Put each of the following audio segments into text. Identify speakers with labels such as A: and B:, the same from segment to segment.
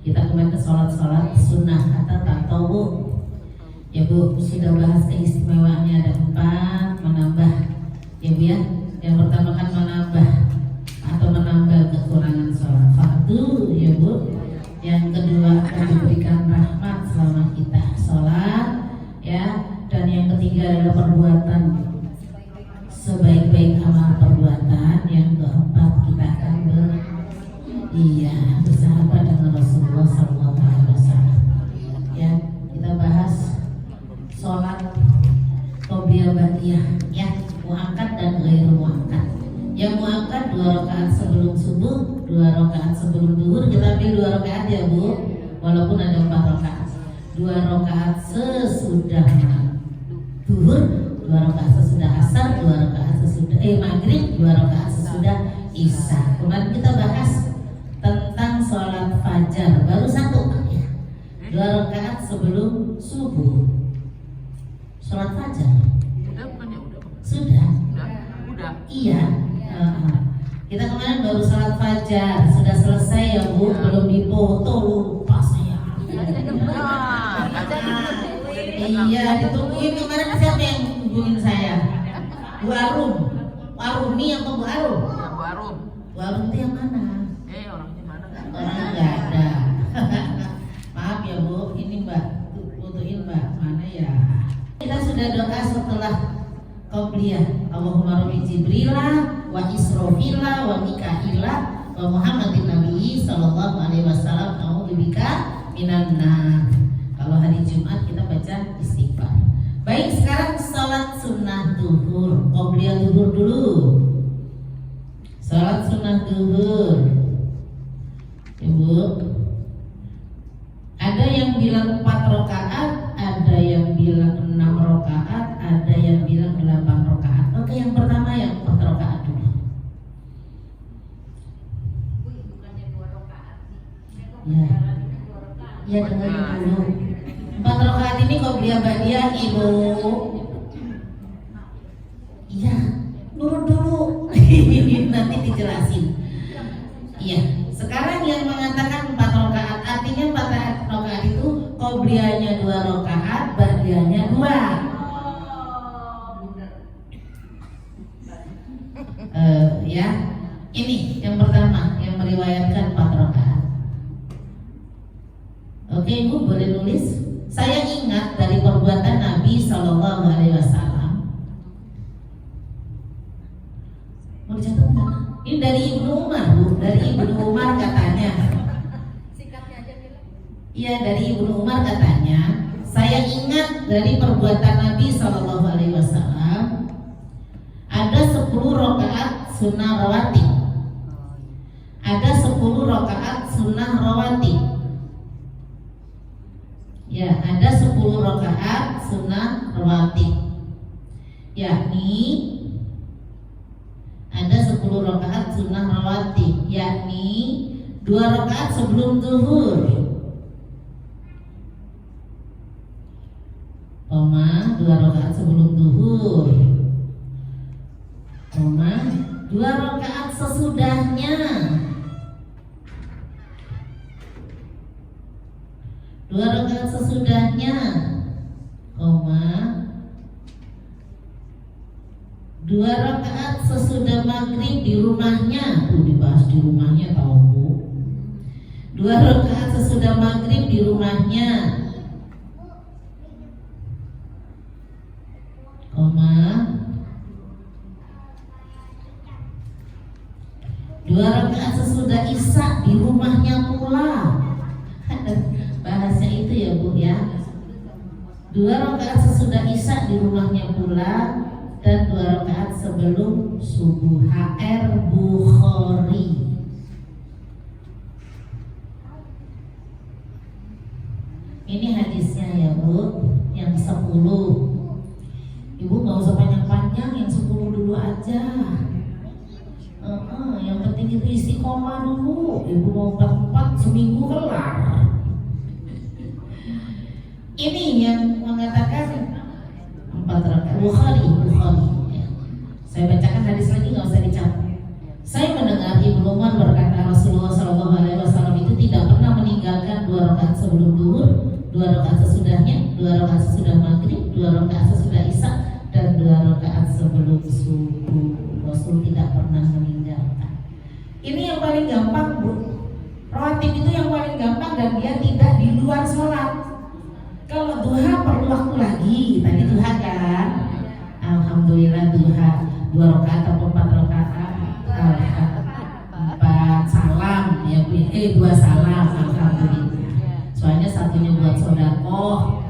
A: Kita kemarin sholat sunnah atau tatawu. Ya Bu, sudah bahas keistimewaannya ada 4, menambah ya Bu ya. Yang pertama kan menambah atau menambah kekurangan sholat fardu ya Bu. Yang kedua akan diberikan rahmat selama kita sholat ya. Dan yang ketiga adalah perbuatan sebaik-baik amal perbuatan. Yang keempat kita akan bersahabat dengan Rasulullah SAW. Ya, kita bahas sholat qobliyah ba'diyah ya, muakkad dan ghairu muakkad. Yang muakkad 2 rakaat sebelum subuh, 2 rakaat sebelum duhur. Kita ambil 2 rakaat ya Bu, walaupun ada 4 rakaat. 2 rakaat sesudah duhur, 2 rakaat sesudah asar, 2 rakaat sesudah maghrib, 2 rakaat sesudah isya. Kemarin kita bahas tentang sholat fajar, baru 1 ya, 2 rakaat sebelum subuh. Sholat fajar sudah. Iya. Kita kemarin baru sholat fajar, sudah selesai ya Bu, belum dipoto, lupa saya. Iya, ditungguin kemarin. Siapa yang hubungin saya? Bu Arum, Arumi atau Bu Arum?
B: Bu Arum.
A: Bu Arum itu yang mana?
B: Orangnya mana?
A: Orangnya nggak ada. Maaf ya Bu, ini Mbak butuhin Mbak mana ya? Kita sudah doa setelah qobliyah. Allahumma rabbi Jibrila wa Israfila wa Mikaila wa Muhammadin Nabi sallallahu alaihi wasallam a'udzubika minan nar. Kalau hari Jumat kita baca istighfar. Baik, sekarang salat sunnah duhur. Qobliyah duhur dulu. Salat sunnah duhur. Ibu, ada yang bilang 4 rakaat, ada yang bilang 6 rakaat, ada yang bilang 8 rakaat. Oke, yang pertama yang 4 rakaat dulu.
C: Bukannya 2 rakaat.
A: Ya dengerin dulu. 4 rakaat ini qobliyah ba'diyah Ibu. Iya, nurut dulu. Nanti dijelasin. Iya, sekarang yang mengatakan 4 rakaat, artinya 4 rakaat itu qobliyahnya 2 rakaat, ba'diyahnya 2. Ya, ini yang pertama yang meriwayatkan 4 rakaat. Oke Ibu, boleh nulis. Saya ingat dari perbuatan Nabi Sallallahu Alaihi Wasallam. Mau dicatat nggak? Ini dari Ibnu Umar Bu, dari Ibnu Umar katanya.
C: Singkatnya aja gitu.
A: Iya, dari Ibnu Umar katanya. Saya ingat dari perbuatan Nabi Sallallahu Alaihi Wasallam. Ada 10 rakaat sunnah rawatib. Ada 10 rakaat sunnah rawatib. Ya, ada 10 rakaat sunnah rawatib. Yakni ada 10 rakaat sunnah rawatib, yakni 2 rakaat sebelum zuhur, 2 rakaat sebelum zuhur, 2 rakaat sesudahnya, 2 rakaat sesudahnya, 2 rakaat sesudah maghrib di rumahnya. Tuh dibahas di rumahnya tahu Bu. 2 rakaat sesudah maghrib di rumahnya, 2 rakaat sesudah isya di rumahnya pula. Bahasa itu ya Bu ya. 2 rakaat sesudah isya di rumahnya pula, dan 2 rakaat sebelum subuh. HR Bukhari. Ini hadisnya ya Bu, yang 10. Ibu nggak usah panjang-panjang, yang 10 dulu aja. Yang penting itu istiqomah dulu. Ibu mau 4 seminggu kelar. Ini yang mengatakan 4 rakaat. Bukhari. Ya. Saya bacakan hadis lagi, nggak usah dicatat. Saya mendengar Ibnu Umar berkata Rasulullah SAW itu tidak pernah meninggalkan 2 rakaat sesudah isya dan 2 rakaat sebelum subuh. Rasul tidak pernah meninggalkan. Ini yang paling gampang, Bu. Rawatib itu yang paling gampang dan dia tidak di luar sholat. Kalau duha perlu waktu lagi. Tadi duha kan, alhamdulillah duha 2 rakaat atau 4 rakaat. 4 salam ya Bu. 2 salam, alhamdulillah. Soalnya satunya buat sodakoh,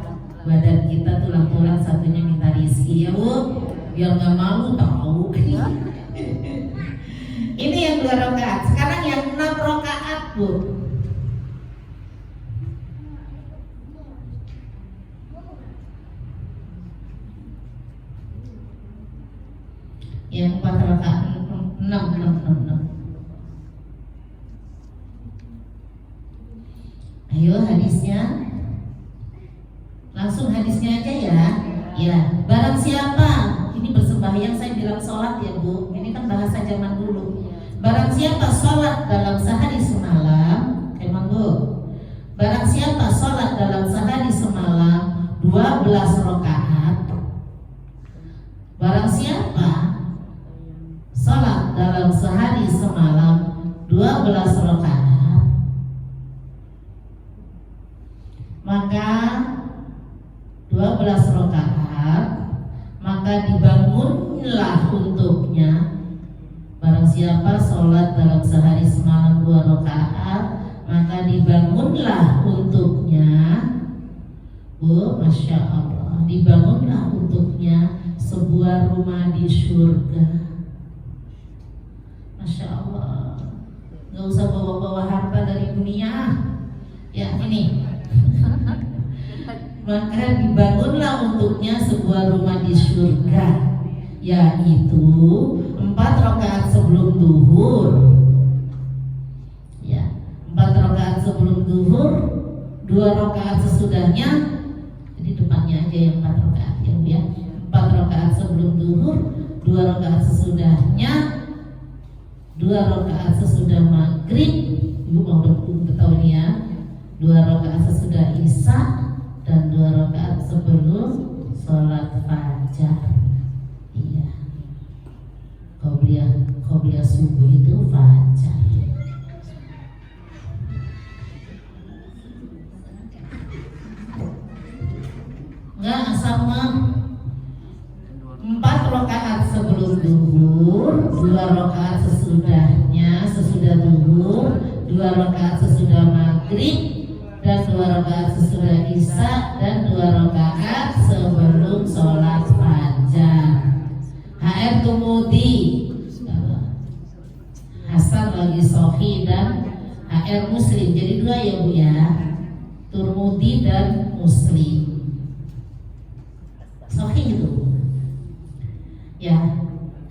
A: badan kita tulang-tulang, satunya minta rizki ya Bu, biar nggak malu tahu. Ini yang 2 rakaat. Sekarang yang 6 rakaat Bu. Yang 4 rakaat 6. Ayo hadisnya, langsung hadisnya aja ya. Ya, barang siapa, ini bersembahyang saya bilang sholat ya Bu. Ini kan bahasa zaman dulu. Barang siapa sholat dalam sehari semalam, emang Bu. Barang siapa sholat dalam sehari semalam 12 rakaat. Barang siapa sholat dalam sehari semalam 12 rakaat, maka 12 rakaat, maka dibangunlah untuknya. Barang siapa sholat dalam sehari semalam 2 rakaat, maka dibangunlah untuknya, Bu, Masya Allah, dibangunlah untuknya sebuah rumah di surga. Masya Allah, gak usah bawa-bawa harta dari dunia. Ya ini, maka dibangunlah untuknya sebuah rumah di surga, yaitu 4 rakaat sebelum duhur. Ya, 4 rakaat sebelum duhur, 2 rakaat sesudahnya. Jadi depannya aja yang 4 rakaat ya. 4 rakaat sebelum duhur, 2 rakaat sesudahnya, 2 rakaat sesudah maghrib. Ibu mau tahu nih ya. 2 rakaat sesudah isya dan 2 rakaat sebelum sholat fajar. Iya, qobliyah subuh itu fajar. Enggak, sama 4 rakaat sebelum duhur, 2 rakaat sesudahnya, sesudah duhur, 2 rakaat sesudah maghrib, dan 2 rakaat sesudah isya, dan 2 rakaat sebelum sholat fajar. HR Turmudi, Hasan lagi Sohi dan HR Muslim. Jadi 2 ya Bu ya, Turmudi dan Muslim. Sohi itu ya.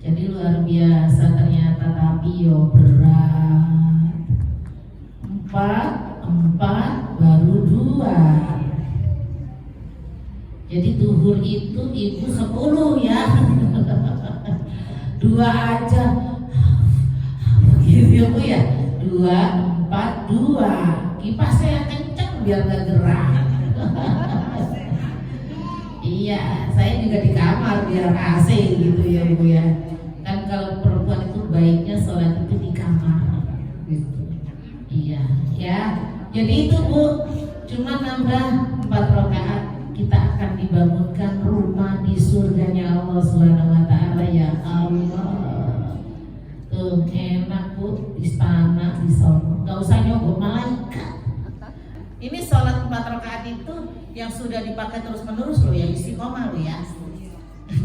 A: Jadi luar biasa ternyata, tapi yo berat. 4 baru 2. Jadi duhur itu ibu 10 ya. 2 aja gitu ya Bu ya. 2, 4, 2. Kipasnya yang kenceng biar gak gerak. Iya, saya juga di kamar biar AC gitu ya Bu ya. Kan kalau perempuan itu baiknya sholat itu di kamar gitu. Iya, ya. Jadi itu Bu, cuma nambah 4 rakaat, kita akan dibangunkan rumah di surganya Allah Subhanahu wa taala. Ya Allah. Tuh enak Bu, istana di sono. Enggak usah nyogok malaikat. Ini sholat 4 rakaat itu yang sudah dipakai terus-menerus loh, yang istiqomah loh ya.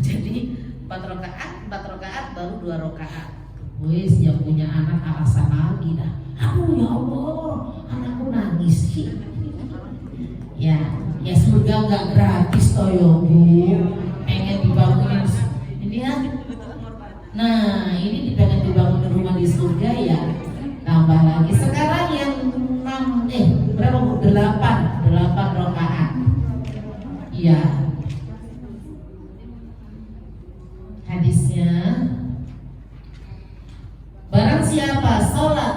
A: Jadi 4 rakaat baru 2 rakaat. Wis yang punya anak alasan lagi dah. Aduh ya Allah, anakku nangis. Ya surga nggak gratis toh ya Bu. Pengen dibangunin ini ya. Nah ini pengen dibangun rumah di surga ya. Tambah lagi sekarang yang 6 berapa Bu? 8 rakaat. Iya. Hadisnya, barang siapa sholat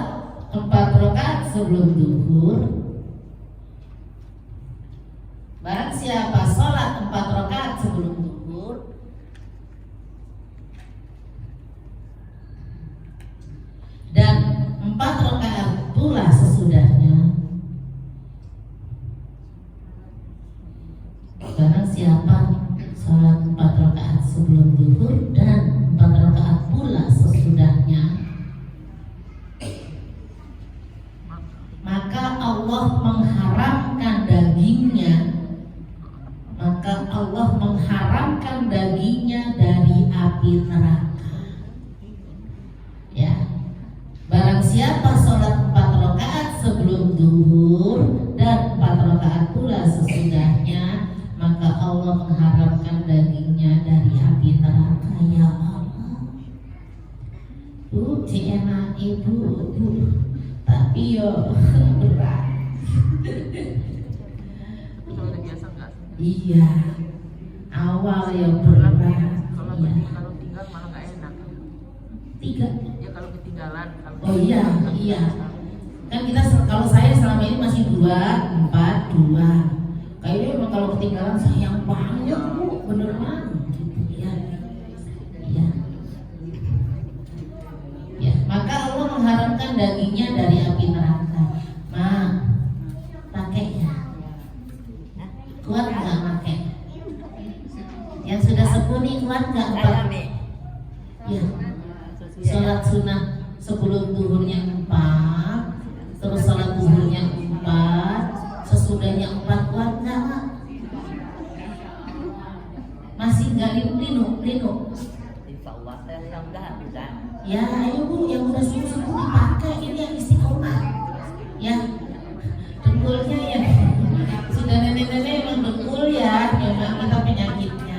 A: 4 rakaat sebelum duhur, barang siapa sholat 4 rakaat sebelum zuhur dan 4 rakaat pula sesudahnya. Barang siapa sholat 4 rakaat sebelum zuhur dan 4 rakaat pula sesudahnya, maka Allah mengharamkan dagingnya, dari api neraka. Ya, barang siapa sholat 4 rakaat sebelum zuhur dan 4 rakaat pula sesudahnya, maka Allah mengharamkan dagingnya dari api neraka. Ya Allah, Bu, enak ibu, tapi yo berat.
B: Udah biasa nggak?
A: Iya, awal ya berat. Iya.
B: Kalau tinggal malah nggak enak.
A: 3.
B: Ya kalau ketinggalan.
A: Oh iya. Kan kita kalau saya selama ini masih 2, 4, 2. Kayaknya emang kalau ketinggalan sayang banget Bu, beneran. Gitu ya. Iya. Ya, maka Allah mengharamkan dagingnya dari api neraka. Pakai ya. Kuat nggak pakai? Yang sudah sepuh nih kuat nggak? Ya. Sholat sunnah sebelum zuhurnya 4, terus sholat zuhurnya 4, sesudahnya 4, kuat nggak? Masih nggak linu?
C: Insya Allah saya mudah-mudahan bisa.
A: Ya, ayo Bu, yang udah sepuh dipakai, ini yang istiqomah. Ya, dengkulnya ya. Sudah nenek-nenek emang dengkul ya, memang kita penyakitnya.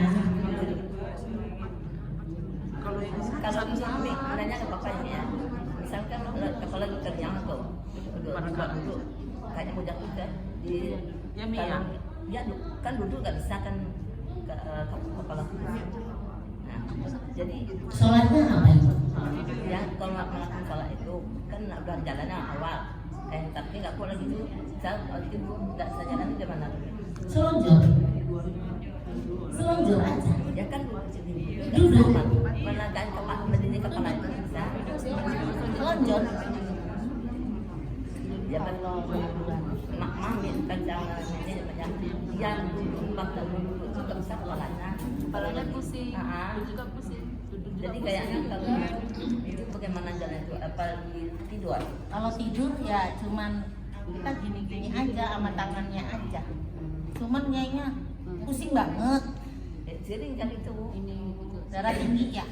C: Kalau misalnya nanya ke bapaknya ya, misalkan kepala kerjaan tuh, duduk, kayaknya mudah juga di.
B: Ya Mia.
C: Ya kan duduk nggak bisa kan kepala kursi. Nah, jadi
A: Sholatnya apa itu?
C: ya kalau melakukan sholat itu kan udah jalannya awal, tapi nggak boleh gitu. Saya waktu itu nggak saya jalan di mana?
A: Selonjor aja.
C: Ya kan
A: Duduk.
C: menaikkan kepala, berdiri kepala itu bisa.
A: Selonjor.
C: Ya kan mak mami kan jangan ini banyak yang duduk itu nggak bisa kepalanya
B: pusing. Juga pusing.
C: Jadi kayaknya kalau itu bagaimana jalan itu apa tidur?
D: Kalau tidur ya cuman kita gini-gini aja sama tangannya aja. Cuman kayaknya pusing banget.
C: Sering kan itu
D: Darah tinggi ya.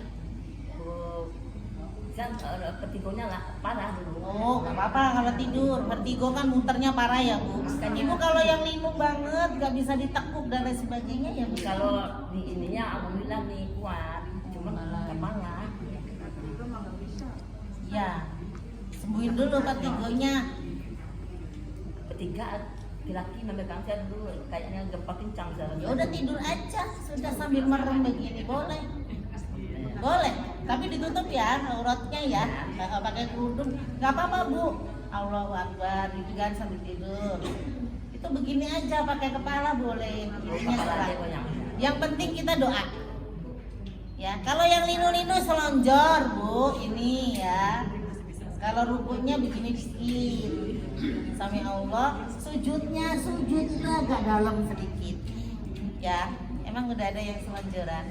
C: Kan vertigonya lah parah dulu.
D: Oh, nggak apa-apa kalau tidur. Vertigo kan muternya parah ya Bu. Kan Ibu kalau yang linu banget nggak bisa ditekuk dan lain sebagainya ya Bu.
C: Kalau di ininya alhamdulillah nih kuat, cuman kepala.
D: Ya, sembuhin dulu vertigonya.
C: Ketiga laki-laki memegang saya dulu kayaknya gempa kencang saya.
D: Ya udah tidur aja, sudah sambil merem begini boleh. Boleh, tapi ditutup ya auratnya ya, nggak pakai kerudung, nggak apa-apa Bu. Allahu Akbar, gitu kan sambil tidur. Itu begini aja pakai kepala boleh. Ininya salah. Yang penting kita doa. Ya, kalau yang linu-linu selonjor Bu, ini ya. Kalau rukunya begini dikit. Sami Allah, sujudnya agak dalam sedikit. Ya, emang udah ada yang selonjoran.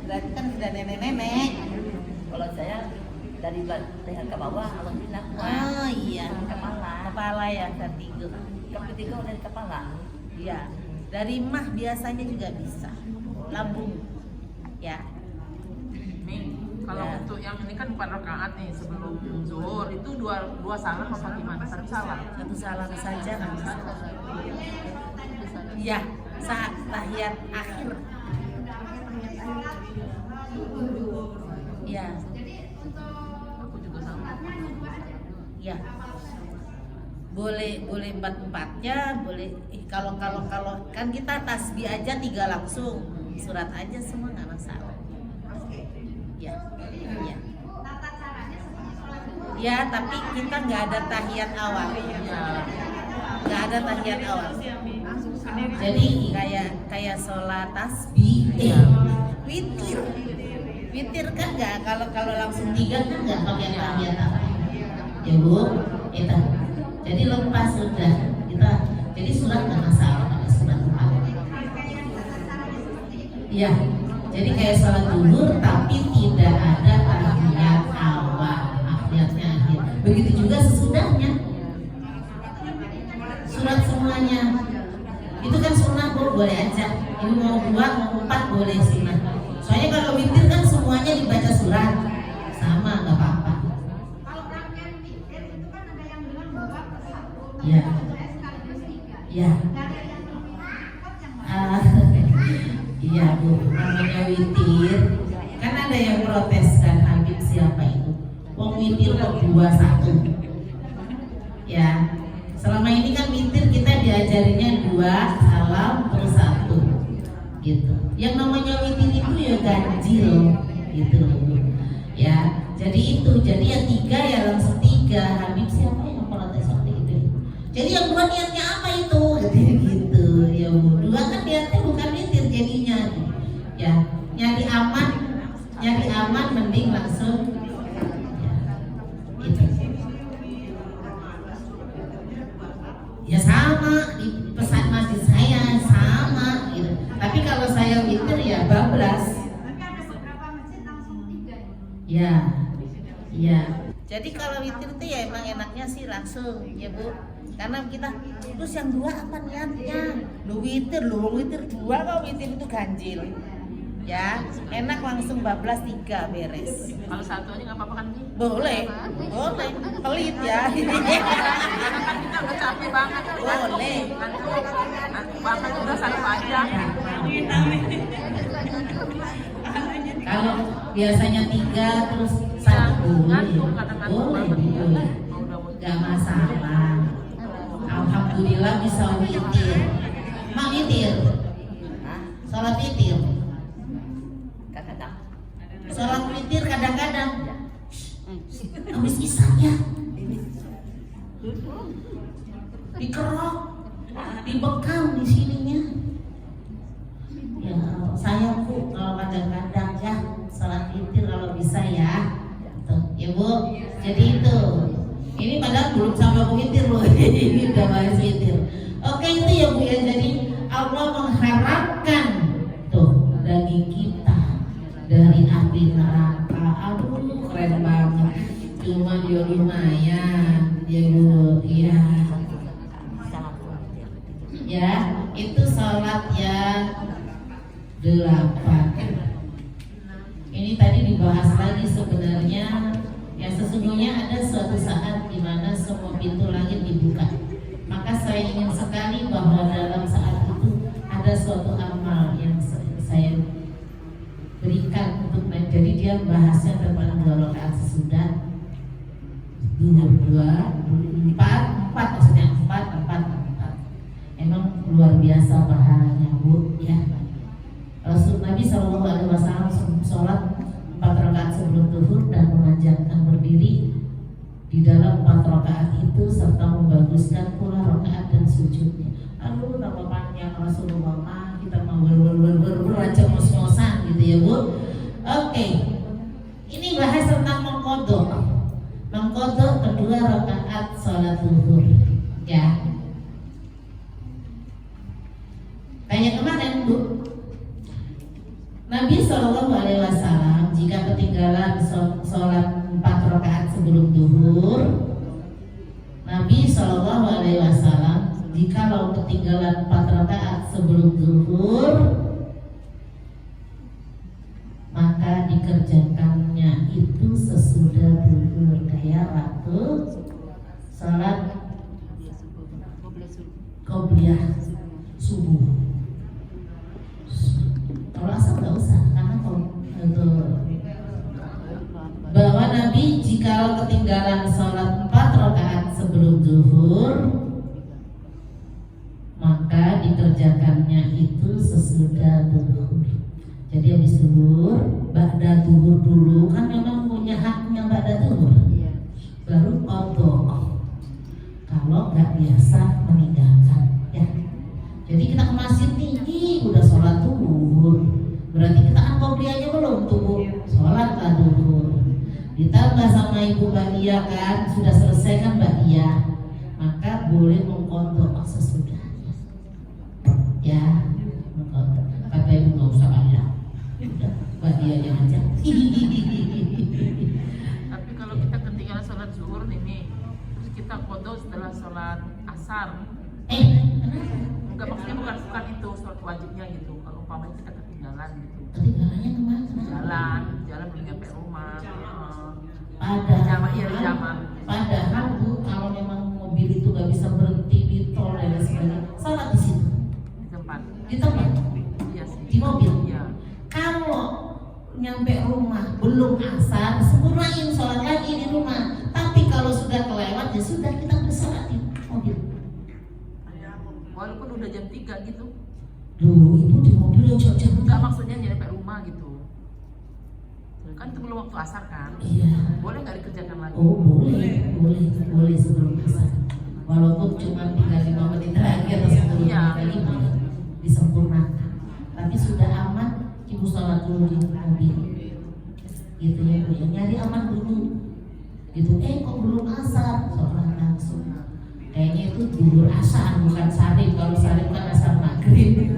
D: Berarti kan sudah nenek-nenek.
C: Kalau saya dari leher ke bawah alhamdulillah kuat.
D: Oh iya,
C: Kepala
D: ya vertigo.
C: ketiga dari kepala.
D: Iya, dari mah biasanya juga bisa. Lambung, ya.
B: Nih, kalau
D: Ya.
B: untuk yang ini kan 4 rakaat nih sebelum zuhur itu dua salam apa gimana? Satu salam.
D: Satu salam saja nggak bisa. Iya, saat tahiyat akhir. Iya,
B: Aku juga sama.
D: iya. Boleh 4-4-nya, boleh kalau kan kita tasbih aja 3 langsung. Surat aja semua nggak masalah. Ya, iya. Ya, tapi kita nggak ada tahiyat awal. Nggak ada tahiyat awal.
A: Jadi
D: kayak sholat tasbih, witir. Witir kan nggak kalau langsung
A: tiga kan nggak pakai tahiyat apa? Ya Bu, kita. Jadi lepas sudah kita. Jadi surat nggak masalah, pakai surat 4. Iya. Jadi kayak sholat zuhur tapi tidak ada tahiyat awal, tahiyatnya akhir. Begitu juga sesudahnya. Surat semuanya. Itu kan sunnah Bu, boleh aja. Ini mau 2 mau 4 boleh sunnah. Soalnya kalau witir kan semuanya dibaca surat. Sama nggak apa-apa. Ya. Ya. Iya Bu, namanya witir. Kan ada yang protes kan, Habib siapa itu? Wong witir kok 2-1. Ya. Selama ini kan witir kita diajarinya 2 salam terus 1. Gitu. Yang namanya witir itu ya ganjil gitu loh. Ya. Jadi ya 3 ya langsung 3. Habib siapa yang protes seperti itu? Jadi yang 2 niatnya apa itu? Gitu ya Bu. 2 kan niatnya bukan witir jadinya. Ya, nyari aman mending langsung ya, gitu. Ya sama di pesan masjid saya sama gitu. Tapi kalau saya witir ya bablas. Ya. Ya.
D: Jadi kalau witir itu ya emang enaknya sih langsung ya Bu. Karena kita terus yang 2 apa niatnya? Lu witir 2 kok witir itu ganjil. Ya, enak langsung bablas 3 beres.
B: Kalau 1 aja nggak apa-apa kan nih?
D: Boleh. Pelit ya.
B: Karena kan kita udah capek banget.
D: Boleh.
B: Nanti bahkan udah 1 aja.
A: Kalau biasanya 3 terus 1
B: Ngantuk, kadang-kadang
A: boleh. Gak masalah. Alhamdulillah bisa witir. Mak witir. Sholat witir.
C: Kadang-kadang.
A: Sholat witir kadang-kadang. Habis isya ya. Dikerok, dibekam di sininya. Ya, sayangku kalau kadang-kadang ya sholat witir kalau bisa ya. Tuh, ya Bu. Jadi itu. Ini padahal belum sampai witir loh. Ini udah bahas witir. Oke itu ya Bu ya. Jadi Allah mengharapkan tuh daging kita dari api neraka. Aduh keren banget. Cuma dia lumayan ya Bu. Iya. Ya itu sholat yang 8. Ini tadi dibahas lagi sebenarnya. Ya sesungguhnya ada suatu saat di mana semua pintu langit dibuka. Maka saya ingin sekali bahwa dalam saat itu ada suatu amal yang saya berikan untuk jadi dia bahasnya tentang 2 rakaat sesudah zuhur 4 maksudnya 4. Emang luar biasa pahalanya Bu ya. Rasul Nabi SAW sholat 4 rakaat sebelum zuhur dan memanjangkan berdiri di dalam 4 rakaat itu serta membaguskan pula rakaat dan sujudnya. Aduh nama panjang Rasulullah mah kita mau aja mos-mosan gitu ya Bu. Oke. Ini bahas tentang mengkodok kedua rakaat sholat zuhur ya. Kayak kemarin Bu, Nabi SAW jika ketinggalan sholat 4 rakaat sebelum zuhur, Nabi SAW jika ketinggalan 4 rakaat sebelum zuhur, maka dikerjakannya itu sesudah zuhur kayak waktu sholat qobliyah subuh. Kalau asal nggak usah, karena bahwa Nabi jika ketinggalan sholat 4 rakaat sebelum zuhur, maka dikerjakannya itu sesudah zuhur. Jadi habis zuhur, ba'da zuhur dulu kan memang punya haknya ba'da zuhur, baru qadha. Kalau nggak biasa meninggalkan, ya. Jadi kita ke masjid nih, udah sholat duhur. Berarti kita kan qobliyahnya belum tuh, sholat lah duhur. Ditambah sama ibu Badia kan, sudah selesai kan Badia, maka boleh mengkodok sesudahnya. Ya, mengkodok. Kata ibu nggak usah ada, udah Badianya aja.
B: Tapi kalau kita ketinggalan sholat zuhur nih, terus kita kodok setelah sholat asar. Enggak, maksudnya bukan itu sholat wajibnya gitu. Kalau umpamanya kita ketinggalan gitu.
A: Ketinggalannya kemana?
B: Jalan belum nyampe rumah.
A: Padahal, padahal Bu, kalau memang mobil itu nggak bisa berhenti di tol dan sebagainya, salat di situ.
B: Di tempat.
A: Di tempat.
B: Iya sih.
A: Di mobil.
B: Iya.
A: Kalau nyampe rumah belum asar, sempurnain sholat lagi di rumah. Tapi kalau sudah kelewat ya sudah, kita bersalat di mobil.
B: Walaupun udah jam 3 gitu.
A: Duh, ibu di mobil ya jam
B: Enggak, maksudnya nyampe rumah gitu. Kan itu belum waktu asar kan?
A: Iya.
B: Boleh nggak dikerjakan lagi?
A: Oh boleh sebelum asar. Walaupun cuma tinggal 5 menit lagi atau 10 menit lagi boleh disempurnakan. Tapi sudah aman, ibu sholat dulu di mobil. Gitu ya Bu, ya nyari aman dulu. Gitu, kok belum asar, sholat langsung. Kayaknya itu duhur asar, bukan sarif. Kalau sarif kan asar maghrib.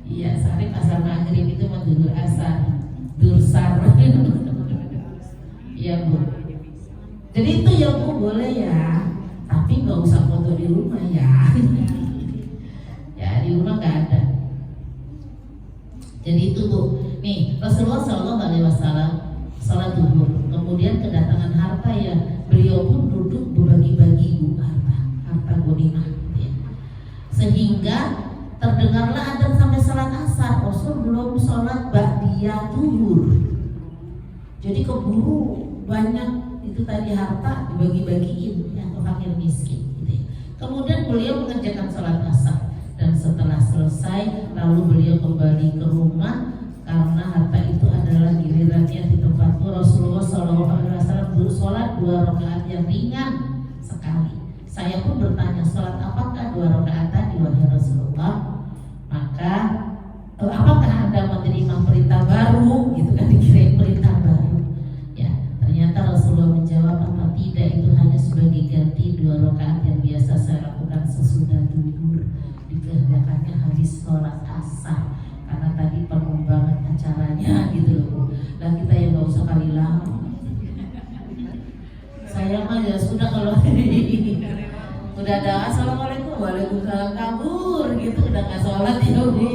A: Iya, sarif asar maghrib itu mah duhur asar. Dursar. Iya Bu. Jadi itu ya Bu, boleh ya. Tapi nggak usah foto di rumah ya. Ya di rumah nggak ada. Jadi itu Bu. Nih Rasulullah SAW salat duhur. Kemudian kedatangan harta ya. Beliau pun duduk berbagi-bagi Bu harta ghanimah. Ya. Sehingga terdengarlah adzan sampai salat asar. Rasul belum sholat ba'diyah duhur. Jadi keburu banyak itu tadi harta dibagi-bagiin yang ke fakir miskin. Gitu ya. Kemudian beliau mengerjakan sholat asar dan setelah selesai lalu beliau kembali ke rumah karena harta itu adalah gilirannya di tempatku. Rasulullah SAW sholat 2 rakaat yang ringan sekali. Saya pun bertanya, sholat apakah 2 rakaat tadi wahai Rasulullah? Maka apakah Anda menerima perintah baru? Gitu kan, dikira perintah baru. Ya, ternyata Rasulullah menjawab, apa tidak, itu hanya sebagai ganti 2 rakaat yang biasa saya lakukan sesudah duhur. Dikerjakannya habis sholat asar karena tadi penuh banget acaranya gitu loh Bu. Lah kita yang nggak usah kali lama. Saya mah ya sudah kalau udah ada assalamualaikum waalaikumsalam kabur gitu, udah nggak sholat ya Bu.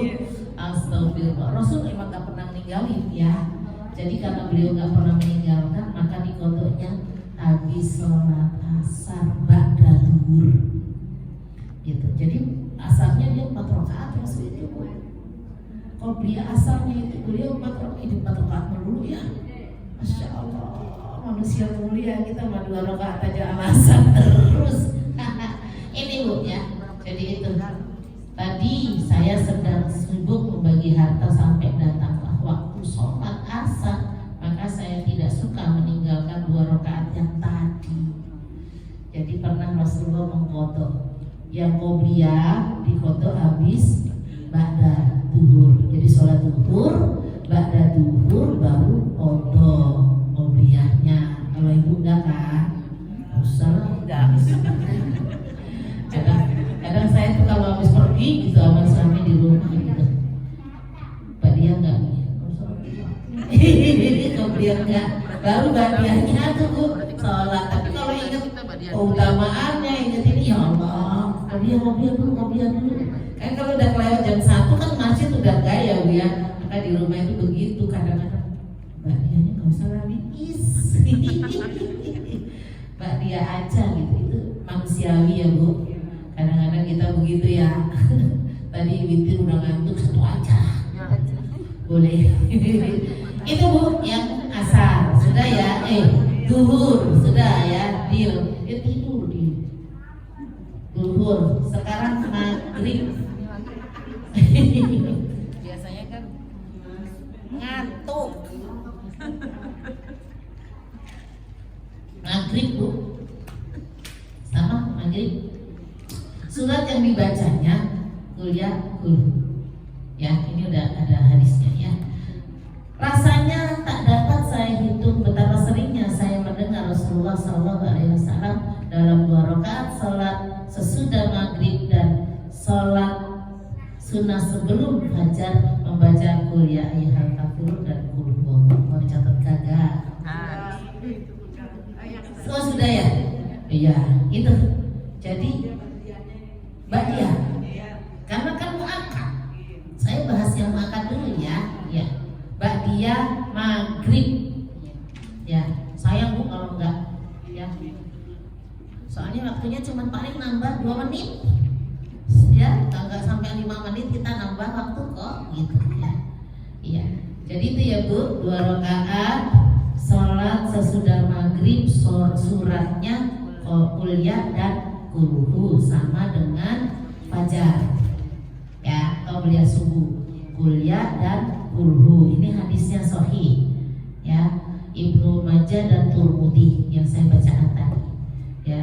A: Astagfirullah. Rasul memang nggak pernah meninggalin ya. Jadi karena beliau nggak pernah meninggalkan, maka dikodoknya habis sholat asar ba'da duhur. Gitu. Jadi asarnya dia 4 rakaat Rasul itu Bu. Qobliyah asarnya itu beliau 4 rakaat dulu ya. Masya Allah, manusia mulia, kita mah 2 rakaat aja alasan terus. Ini Bu ya. Jadi itu tadi saya sedang sibuk membagi harta sampai datanglah waktu sholat asar, maka saya tidak suka meninggalkan 2 rakaat yang tadi. Jadi pernah Rasulullah mengkodok yang qobliyah dikodok habis ba'da duhur. Jadi sholat duhur, ba'da duhur baru kodok qobliyahnya. Kalau ibu enggak kan? Usah enggak. Kadang saya tuh kalau habis pergi gitu sama suami di rumah gitu, Pak dia enggak nih, qobliyah enggak, baru ba'diyahnya tuh Bu sholat. Tapi kalau ingat keutamaannya, ingat ini ya Allah, qobliyah dulu. Kan kalau udah kelewat jam 1 kan masjid udah gaya Bu ya. Maka di rumah itu begitu, kadang-kadang ba'diyahnya nggak usah habis. Ba'diyah aja gitu, itu manusiawi ya Bu. Kadang-kadang kita begitu ya. Tadi witir udah ngantuk, 1 aja. Boleh. Itu Bu yang asar sudah ya. Duhur sudah ya. Deal. Tidur di duhur. Sekarang maghrib. Biasanya kan ngantuk. Maghrib Bu. Sama maghrib. Surat yang dibacanya kuliah ya, ini udah ada hadisnya ya. Rasanya tak dapat saya hitung betapa seringnya saya mendengar Rasulullah SAW dalam 2 rakaat salat sesudah maghrib dan salat sunnah sebelum fajar membaca kuliah ayyuhal kafirun dan qul huwallahu. Mau dicatat kagak? Oh sudah ya? Iya, itu. Jadi Ba'diyah. Karena kan muakkad. Saya bahas yang muakkad dulu ya. Ya. Ba'diyah maghrib. Ya, sayang Bu kalau enggak. Ya. Soalnya waktunya cuma paling nambah 2 menit. Ya, enggak sampai 5 menit kita nambah waktu kok gitu ya. Iya. Jadi itu ya Bu, 2 rakaat salat sesudah maghrib, suratnya kuliah dan kulhu sama dengan fajar ya, atau kuliah subuh, kuliah dan kulhu. Ini hadisnya sahih ya, Ibnu Majah dan Tirmidzi yang saya bacakan tadi ya.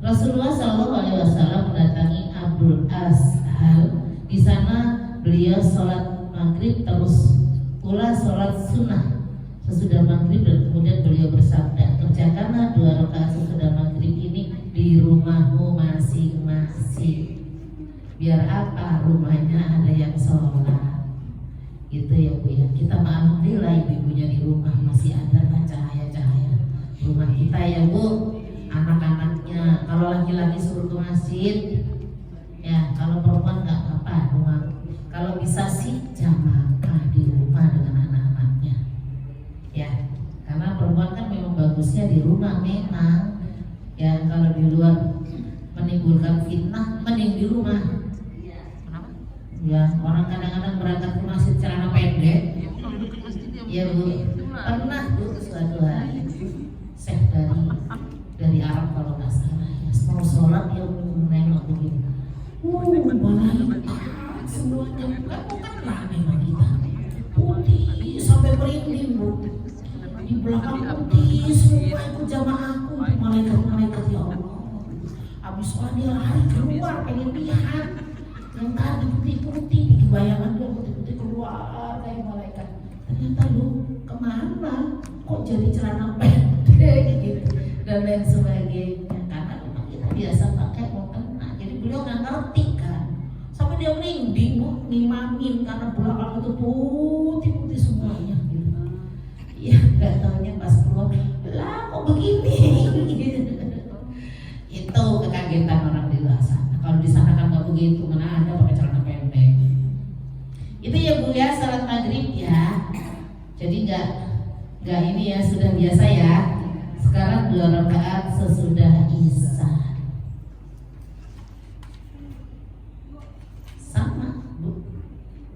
A: Rasulullah SAW mendatangi Abdul Ashal. Di sana beliau sholat maghrib terus pula sholat sunnah sesudah maghrib, dan kemudian beliau bersabda, kerjakanlah 2 rakaat sesudah maghrib ini di rumahmu masing-masing. Biar apa? Rumahnya ada yang sholat. Gitu ya Bu ya. Kita alhamdulillah ibu-ibunya di rumah masih ada lah cahaya-cahaya rumah kita ya Bu. Anak-anaknya kalau laki-laki suruh ke masjid ya, kalau perempuan nggak apa-apa rumah. Kalau bisa sih jamaah di rumah dengan anak-anaknya ya, karena perempuan kan memang bagusnya di rumah memang ya. Kalau di luar menimbulkan fitnah, mending di rumah.
B: Kenapa?
A: Ya, orang kadang-kadang berangkat ke masjid celana pendek.
B: Kalau dekat masjid
A: Ya Bu, pernah Bu suatu hari Syekh dari Arab kalau nggak salah ya, mau sholat dia nengok begini. Malaikat semuanya bukan memang kita putih sampai merinding Bu. Di belakang putih semua ikut jamaahku, malaikat-malaikat ya Allah. Habis sholat dia lari keluar pengen lihat yang tadi putih-putih, di bayangan dia putih-putih keluar kayak malaikat. Ternyata lu kemana? Kok jadi celana pendek gitu dan lain sebagainya. Karena memang kita biasa pakai mukena, jadi beliau nggak ngerti kan. Sampai dia merinding Bu, nimamin karena belakang itu putih-putih semuanya. Ya nggak taunya pas keluar, lah kok begini? Itu kekagetan orang di luar sana. Kalau di sana kan nggak begitu, mana ada pakai celana pendek. Itu ya Bu ya, salat maghrib ya. Jadi nggak ini ya, sudah biasa ya. Sekarang 2 rakaat sesudah isya. Sama Bu,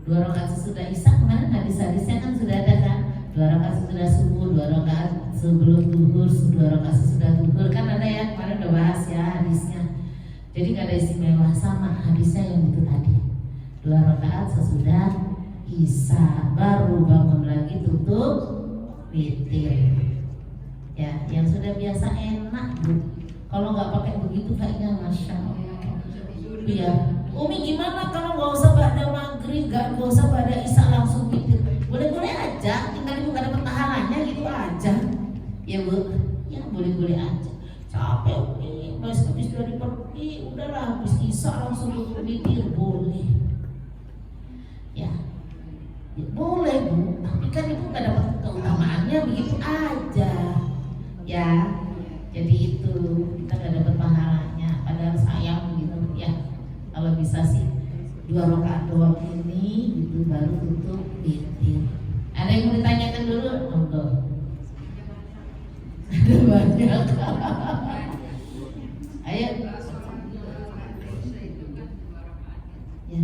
A: 2 rakaat sesudah isya. Kemarin hadis-hadisnya kan sudah ada kan. 2 rakaat sesudah subuh, 2 rakaat sebelum duhur, 2 rakaat sesudah duhur, kan ada ya, kemarin udah bahas ya hadisnya. Jadi nggak ada istimewa, sama hadisnya yang itu tadi. 2 rakaat sesudah isya, baru bangun lagi tutup witir. Ya, yang sudah biasa enak Bu. Kalau nggak pakai begitu kayaknya masya Allah. Iya, Umi gimana kalau nggak usah pada maghrib, nggak usah pada isya langsung witir? Boleh-boleh aja, tinggal ibu nggak dapat pahalanya gitu aja. Ya Bu, ya boleh-boleh aja. Capek Umi, habis dari pergi, udahlah habis isya langsung witir, boleh. Ya, boleh Bu, tapi kan ibu nggak dapat keutamaannya begitu aja. Ya, jadi itu kita nggak dapat pahalanya. Padahal sayang gitu ya. Kalau bisa sih 2 rakaat doang ini gitu baru tutup witir. Ada yang mau ditanyakan dulu? Untuk ada banyak. Ayo. Ya.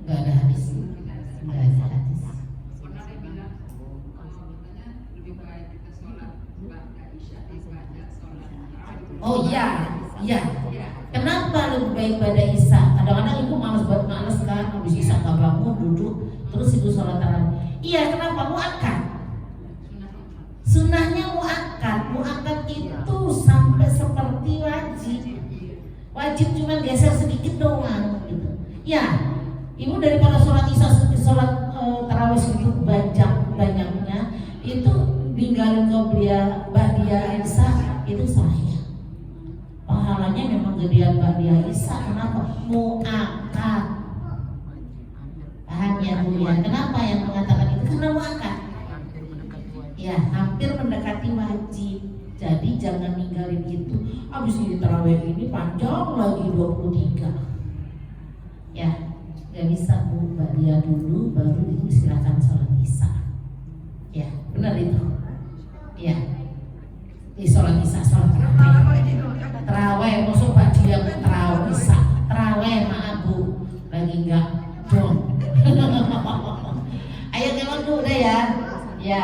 A: Nggak ada hadis. Nggak ada hadis. Oh iya, iya. Kenapa lebih baik pada isya? Kadang-kadang ibu malas kan, habis isya nggak bangun duduk, terus ibu sholat tarawih. Iya, kenapa? Muakkad. Sunnahnya muakkad. Muakkad itu sampai seperti wajib. wajib cuma geser sedikit doang gitu. Ya, ibu daripada sholat isya sholat tarawih itu banyaknya itu ninggalin qobliyah ba'diyah isya itu sahih. Pahalanya memang gedean ba'diyah isya. Kenapa? Mu'akkad. Paham ya Bu ya? Kenapa yang mengatakan itu? Karena mu'akkad.
B: hampir mendekati wajib.
A: Ya, hampir mendekati wajib. Jadi jangan ninggalin itu. Habis ini tarawih ini panjang lagi 23. Ya, gak bisa Bu, ba'diyah dulu baru silakan sholat isya. Ya, benar itu. Ya, di sholat isya, sholat tarawih, masuk ba'diyah tarawih isya, tarawih maaf Bu, lagi enggak dong. Ayo teman Bu udah ya. Ya.